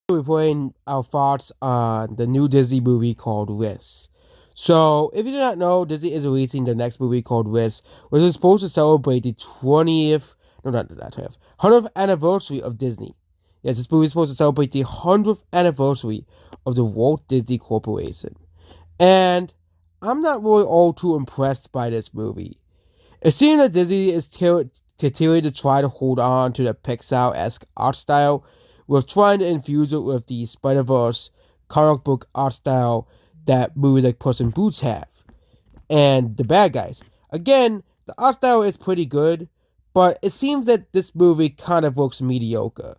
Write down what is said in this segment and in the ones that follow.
Reporting our thoughts on the new Disney movie called Wish. So, if you do not know, Disney is releasing the next movie called Wish, which is supposed to celebrate the 20th, no, not 20th, 100th anniversary of Disney. Yes, this movie is supposed to celebrate the 100th anniversary of the Walt Disney Corporation. And I'm not really all too impressed by this movie. It seems that Disney is continuing to try to hold on to the Pixar-esque art style, with trying to infuse it with the Spider-Verse comic book art style that movies like Puss in Boots have, and the bad guys. Again, the art style is pretty good, but it seems that this movie kind of looks mediocre.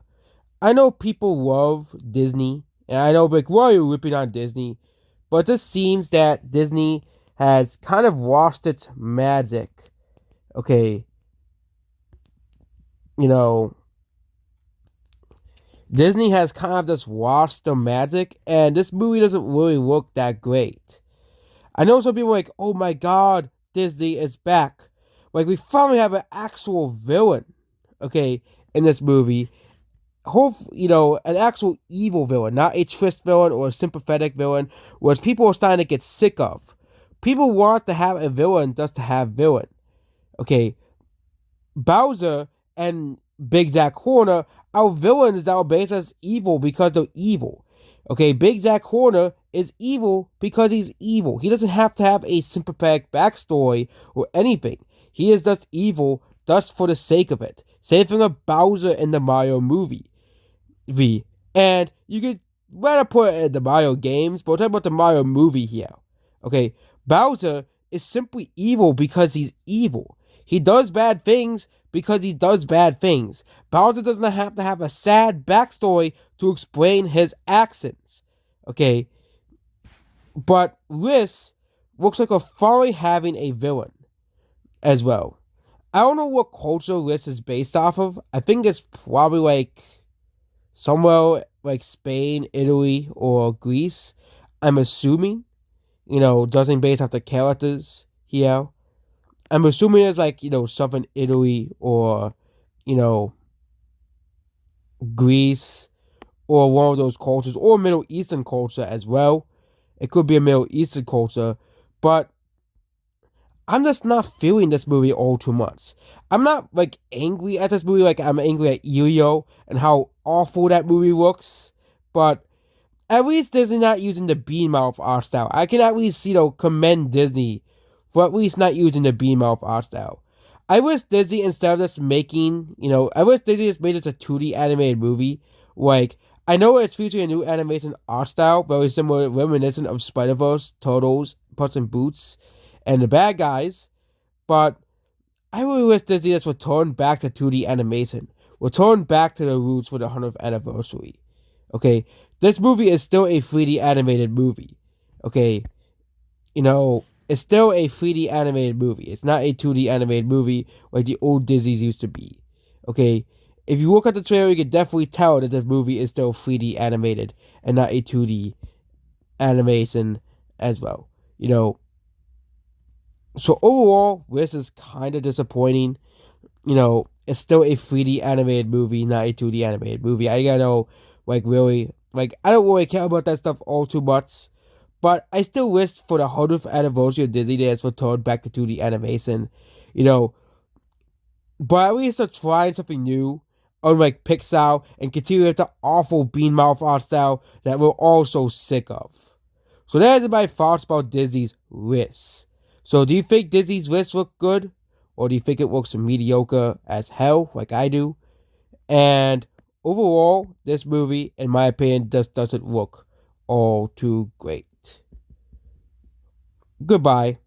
I know people love Disney, and I know like why are you ripping on Disney, but it just seems that Disney has kind of lost its magic. Okay, you know, Disney has kind of just lost the magic, and this movie doesn't really look that great. I know some people are like, oh my god, Disney is back. Like, we finally have an actual villain, okay, in this movie. Hope, an actual evil villain, not a twist villain or a sympathetic villain, which people are starting to get sick of. People want to have a villain just to have villain. Okay, Bowser and Big Zack Horner are villains that are based as evil because they're evil. Okay, Big Zack Horner is evil because he's evil. He doesn't have to have a sympathetic backstory or anything. He is just evil just for the sake of it. Same thing with Bowser in the Mario movie. And you could rather put it in the Mario games, but we're talking about the Mario movie here. Okay, Bowser is simply evil because he's evil. He does bad things because he does bad things. Bowser doesn't have to have a sad backstory to explain his actions. Okay? But Riss looks like a finally having a villain as well. I don't know what culture Riss is based off of. I think it's probably like somewhere like Spain, Italy, or Greece. I'm assuming. Doesn't based off the characters here. I'm assuming it's like, Southern Italy or, you know, Greece or one of those cultures or Middle Eastern culture as well. It could be a Middle Eastern culture, but I'm just not feeling this movie all too much. I'm not like angry at this movie like I'm angry at Elio and how awful that movie looks, but at least Disney not using the bean mouth art style. I can at least, commend Disney for at least not using the bean mouth art style. I wish Disney, instead of just making, I wish Disney just made this a 2D animated movie. Like, I know it's featuring a new animation art style, very similar, reminiscent of Spider-Verse, Turtles, Puss in Boots, and the bad guys, but I really wish Disney just returned back to 2D animation. Return back to the roots for the 100th anniversary. Okay, this movie is still a 3D animated movie. Okay, it's still a 3D animated movie. It's not a 2D animated movie like the old Disney's used to be. Okay, if you look at the trailer, you can definitely tell that this movie is still 3D animated and not a 2D animation as well. So overall, this is kind of disappointing. It's still a 3D animated movie, not a 2D animated movie. I gotta know, really, I don't really care about that stuff all too much. But I still wish for the 100th anniversary of Disney that it's returned back to 2D animation. You know, but at least they're trying something new, unlike Pixar, and continue with the awful bean mouth art style that we're all so sick of. So that is my thoughts about Disney's Wish. So do you think Disney's Wish look good? Or do you think it looks mediocre as hell, like I do? And overall, this movie, in my opinion, just doesn't look all too great. Goodbye.